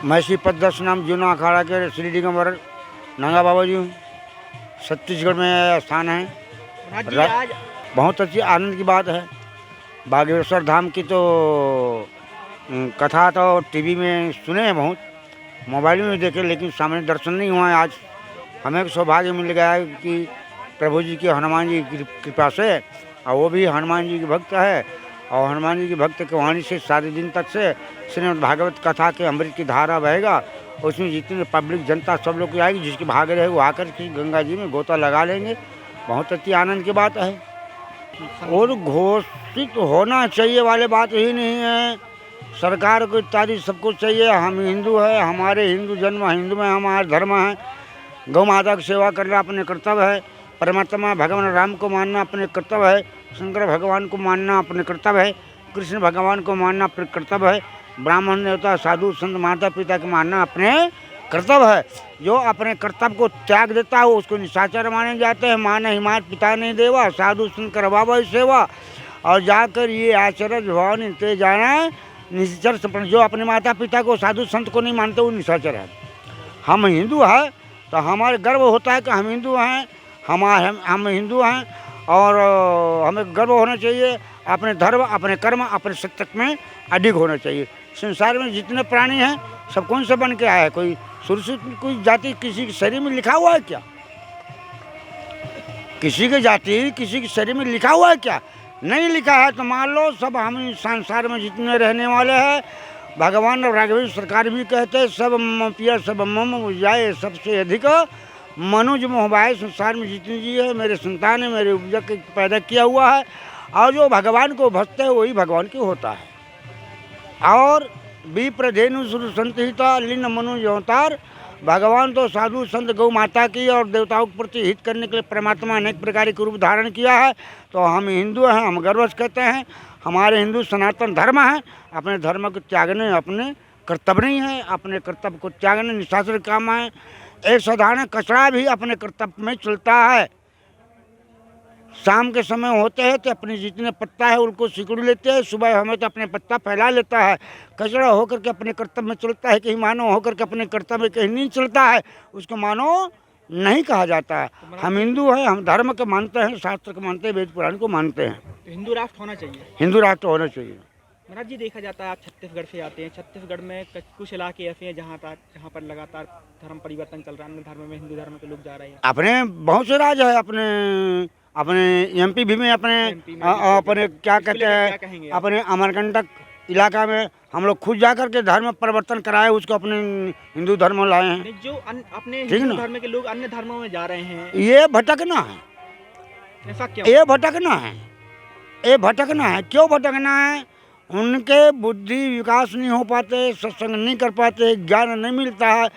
मैं पद 10 नाम जूना अखाड़ा के श्री दिगंबर नंगा बाबा जी हूँ। छत्तीसगढ़ में स्थान है। आज बहुत अच्छी आनंद की बात है। बागेश्वर धाम की तो कथा तो टीवी में सुने हैं, बहुत मोबाइल में भी देखे, लेकिन सामने दर्शन नहीं हुआ है। आज हमें सौभाग्य मिल गया है कि प्रभु जी की हनुमान जी की कृपा से, और वो भी हनुमान जी के भक्त है, और हनुमान जी के भक्त के वाणी से 7 दिन तक से श्रीमद् भागवत कथा के अमृत की धारा बहेगा। उसमें जितने पब्लिक जनता सब लोग आएगी, जिसकी भाग रहे वो आकर के गंगा जी में गोता लगा लेंगे। बहुत अच्छी आनंद की बात है। और घोषित होना चाहिए वाले बात ही नहीं है। सरकार को इत्यादि सबको चाहिए। हम हिंदू है, हमारे हिंदू जन्म हिंदू में हमारा धर्म है। गौ माता की सेवा करना अपने कर्तव्य है। परमात्मा भगवान राम को मानना अपने कर्तव्य है। शंकर भगवान को मानना अपने कर्तव्य है। कृष्ण भगवान को मानना अपने कर्तव्य है। ब्राह्मण देवता साधु संत माता पिता को मानना अपने कर्तव्य है। जो अपने कर्तव्य को त्याग देता है उसको निशाचर माने जाते हैं। माँ नहीं मात पिता नहीं देवा, साधु संत कर बाबा सेवा, और जाकर ये आचरण भाव ते जाना निशाचर संपन्न। जो अपने माता पिता को साधु संत को नहीं मानते वो निशाचर है। हम हिंदू हैं तो हमारे गर्व होता है कि हम हिंदू हैं। हम हिंदू हैं और हमें गर्व होना चाहिए। अपने धर्म, अपने कर्म, अपने सत्य में अडिग होना चाहिए। संसार में जितने प्राणी हैं सब कौन से बन के आए? कोई शुरू से कोई जाति किसी के शरीर में लिखा हुआ है क्या? किसी की जाति किसी के शरीर में लिखा हुआ है क्या? नहीं लिखा है। तो मान लो सब हम संसार में जितने रहने वाले हैं, भगवान और राघवेंद्र सरकार भी कहते हैं सब पिया सब मम जाए सबसे अधिक मनुज मोहबाए। संसार में जितनी जी है मेरे संतान है, मेरे उपजा के पैदा किया हुआ है, और जो भगवान को भजते है वही भगवान की होता है। और विप्रधेनु सुर संत हिता लीन मनुज अवतार। भगवान तो साधु संत गौ माता की और देवताओं के प्रति हित करने के लिए परमात्मा अनेक प्रकार के रूप धारण किया है। तो हम हिंदू हैं, हम गर्व से कहते हैं हमारे हिंदू सनातन धर्म है। अपने धर्म को त्यागने अपने कर्तव्य नहीं है। अपने कर्तव्य को त्यागने निशाचर काम है। एक साधारण कचरा भी अपने कर्तव्य में चलता है। शाम के समय होते हैं तो अपने जितने पत्ता है उनको सिकुड़ लेते हैं। सुबह हमें तो अपने पत्ता फैला लेता है। कचरा होकर के अपने कर्तव्य में चलता है, कहीं मानव होकर के अपने कर्तव्य में कहीं नहीं चलता है, उसको मानव नहीं कहा जाता है। हम हिंदू हैं, हम धर्म को मानते हैं, शास्त्र को मानते हैं, वेद पुराण को मानते हैं। तो हिंदू राष्ट्र होना चाहिए। हिंदू राष्ट्र होना चाहिए। महाराज जी देखा जाता है आप छत्तीसगढ़ से आते हैं। छत्तीसगढ़ में कुछ इलाके ऐसे हैं जहाँ पर लगातार धर्म परिवर्तन चल रहा है। अन्य धर्म में हिंदू धर्म के लोग जा रहे हैं। अपने बहुत से राज्य है, अपने एमपी भी में अपने क्या कहते हैं, अपने अमरकंटक इलाका में हम लोग खुद जाकर के धर्म परिवर्तन कराए, उसको अपने हिंदू धर्म लाए हैं। जो अपने हिंदू धर्म के लोग अन्य धर्मों में जा रहे हैं, ये भटकना है। ऐसा क्यों? ये भटकना है। ये भटकना है। क्यों भटकना है? उनके बुद्धि विकास नहीं हो पाते, सत्संग नहीं कर पाते, ज्ञान नहीं मिलता है।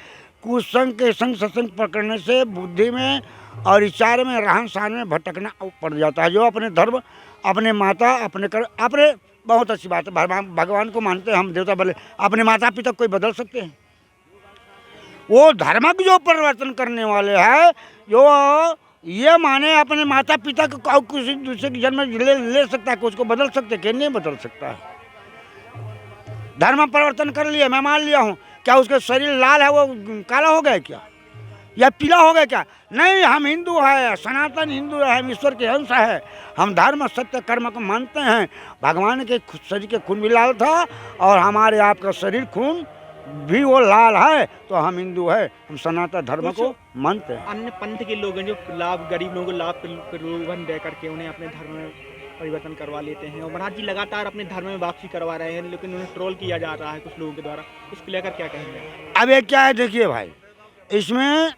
कुसंग के संग सत्संग पकड़ने से बुद्धि में और विचार में रहन सहन में भटकना पड़ जाता है। जो अपने धर्म, अपने माता, अपने बहुत अच्छी बात है। भगवान को मानते हैं हम, देवता बोले अपने माता पिता कोई बदल सकते हैं? वो धर्मक जो परिवर्तन करने वाले हैं, जो ये माने अपने माता पिता को किसी दूसरे की जन्म ले सकता है, उसको बदल सकते कि नहीं बदल सकता है। धर्म परिवर्तन कर लिया, मैं मान लिया हूँ, क्या उसका शरीर लाल है वो काला हो गया क्या, या पीला हो गया क्या? नहीं, हम हिंदू है, सनातन हिंदू है, हम ईश्वर के अंश है। हम धर्म सत्य कर्म को मानते हैं। भगवान के शरीर के खून भी लाल था और हमारे आपका शरीर खून भी वो लाल है, तो हम हिंदू है, हम सनातन धर्म को मानते हैं। अन्य पंथ के लोग हैं जो लाभ, गरीब लोगों को लाभ प्रलोभन दे करके उन्हें अपने धर्म में परिवर्तन करवा लेते हैं। और महाराज जी लगातार अपने धर्म में वापसी करवा रहे हैं, लेकिन उन्हें ट्रोल किया जा रहा है कुछ लोगों के द्वारा। इसको लेकर क्या कहेंगे? अब ये क्या है, देखिए भाई, इसमें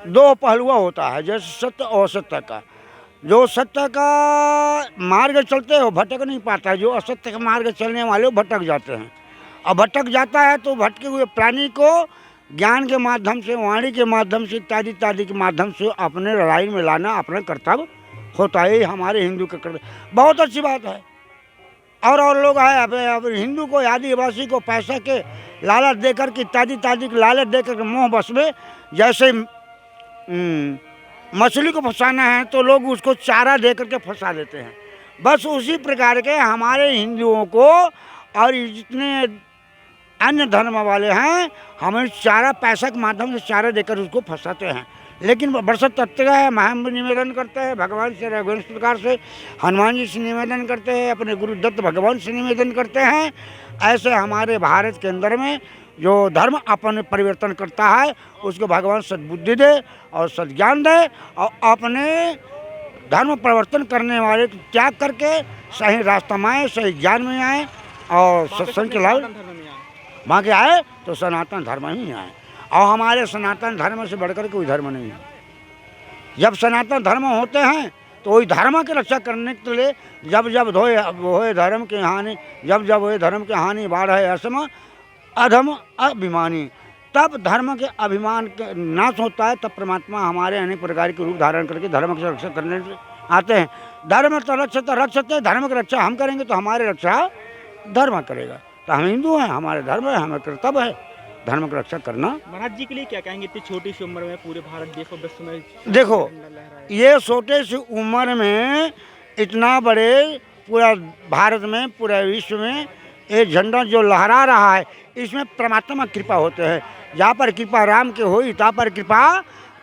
दो पहलुआ होता है, जैसे सत्य और असत्य का। जो सत्य का मार्ग चलते हैं वो भटक नहीं पाता है। जो असत्य का मार्ग चलने वाले वो भटक जाते हैं। और भटक जाता है तो भटके हुए प्राणी को ज्ञान के माध्यम से, वाणी के माध्यम से, इत्यादि इत्यादि के माध्यम से अपने लड़ाई में लाना अपना कर्तव्य होता है। हमारे हिंदू का कर्तव्य, बहुत अच्छी बात है। और लोग है अब हिंदू को, आदिवासी को पैसा के लालच देकर के, इत्यादि इत्यादि के लालच देकर के मोह बस में, जैसे मछली को फंसाना है तो लोग उसको चारा दे करके फंसा देते हैं। बस उसी प्रकार के हमारे हिंदुओं को और जितने अन्य धर्म वाले हैं हमें चारा पैसा के माध्यम से चारा देकर उसको फंसाते हैं। लेकिन बरसत तत्व है, हम निवेदन करते हैं भगवान से, रघुवंश प्रकार से हनुमान जी से निवेदन करते हैं, अपने गुरुदत्त भगवान से निवेदन करते हैं, ऐसे हमारे भारत के अंदर में जो धर्म अपने परिवर्तन करता है उसको भगवान सद्बुद्धि दे और सद्ज्ञान दे और अपने धर्म परिवर्तन करने वाले को त्याग करके सही रास्ता में आए, सही ज्ञान में आए और सत्संग के लाभ वहाँ के आए तो सनातन धर्म ही आए। और हमारे सनातन धर्म से बढ़कर कोई धर्म नहीं है। जब सनातन धर्म होते हैं तो वही धर्म की रक्षा करने के लिए जब जब होए धर्म की हानि, जब जब होए धर्म की हानि बाढ़ है असम अधम अभिमानी, तब धर्म के अभिमान के नाश होता है, तब परमात्मा हमारे अनेक प्रकार के रूप धारण करके धर्म की रक्षा करने आते हैं। धर्म तो रक्षते, धर्म की रक्षा हम करेंगे तो हमारी रक्षा धर्म करेगा। तो हम हिंदू हैं, हमारे धर्म है, हमें कर्तव्य है धर्म की रक्षा करना। महाराज जी के लिए क्या कहेंगे, इतनी छोटी सी उम्र में पूरे भारत देश और विश्व में देखो लहरा है। ये छोटे सी उम्र में इतना बड़े पूरा भारत में पूरे विश्व में ये झंडा जो लहरा रहा है इसमें परमात्मा कृपा होते हैं। जहाँ पर कृपा राम के होई तहाँ पर कृपा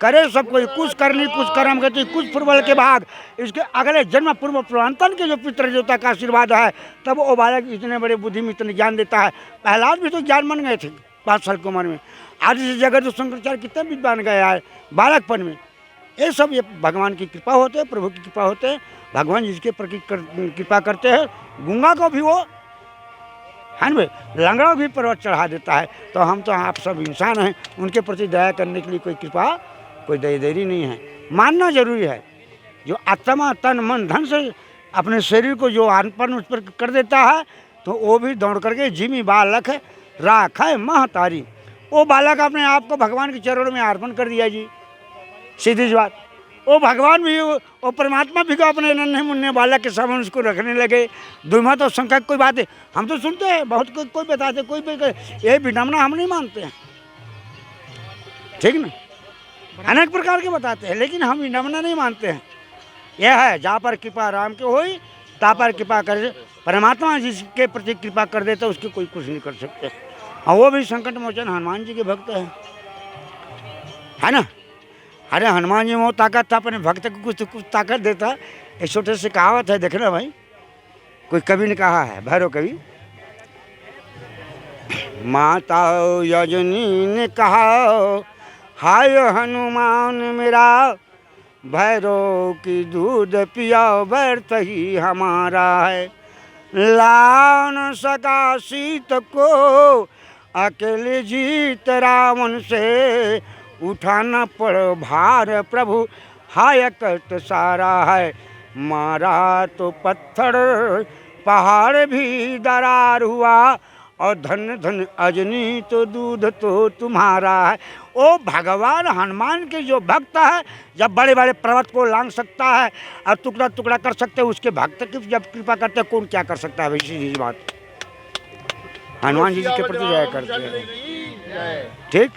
करे सब कोई, कुछ करनी कुछ कर्म करती कुछ पूर्वल के बाद इसके अगले जन्म पूर्व पूर्वांतन के जो पितृ देवता का आशीर्वाद है तब वो बालक इतने बड़े बुद्धि में इतने ज्ञान देता है। प्रहलाद भी तो ज्ञान बन गए थे 5 साल की उम्र में। आज इस जगह तो शंकराचार्य कितने विद्वान गया है बालकपन में। ये सब ये भगवान की कृपा होते हैं, प्रभु की कृपा होते हैं। भगवान जिसके प्रति कृपा करते हैं गूंगा को भी वो है ना भाई, लंगड़ा भी पर्वत चढ़ा देता है। तो हम तो आप सब इंसान हैं, उनके प्रति दया करने के लिए कोई कृपा कोई देरी नहीं है। मानना जरूरी है। जो आत्मा तन मन धन से अपने शरीर को जो अर्पण उस पर कर देता है तो वो भी दौड़ करके जिमी बालक राख है महतारी, वो बालक अपने आप को भगवान के चरणों में अर्पण कर दिया जी, सीधी सी बात। वो भगवान भी वो परमात्मा भी को अपने नन्हे मुन्ने बालक के सामने उसको रखने लगे। दुर्मा तो संख्या कोई बात है, हम तो सुनते हैं बहुत कोई बताते, कोई ये विडम्बना हम नहीं मानते हैं, ठीक ना, अनेक प्रकार के बताते हैं, लेकिन हम विडम्बना नहीं मानते हैं। यह है जहाँ पर कृपा राम के होई तहाँ पर कृपा करे, परमात्मा जिसके प्रति कृपा कर देते उसके कोई कुछ नहीं कर सकते। और वो भी संकट मोचन हनुमान जी के भक्त है ना। अरे हनुमान जी में वो ताकत था, अपने भक्त को कुछ ताकत देता। एक छोटे से कहावत है, देखना भाई, कोई कवि ने कहा है, भैरव कवि, माता यजनी ने कहा हाय हनुमान मेरा, भैरव की दूध पिया व्यर्थ ही हमारा है। ला न सका सीत को अकेले जीत रावण से, उठाना पड़ भार प्रभु हाय कष्ट सारा है। मारा तो पत्थर पहाड़ भी दरार हुआ, और धन धन अजनी तो दूध तो तुम्हारा है। ओ भगवान हनुमान के जो भक्त है जब बड़े बड़े पर्वत को लांग सकता है और टुकड़ा टुकड़ा कर सकते हैं, उसके भक्त की जब कृपा करते हैं कौन क्या कर सकता है। वैसी बात हनुमान जी के प्रति दया करते हैं, ठीक।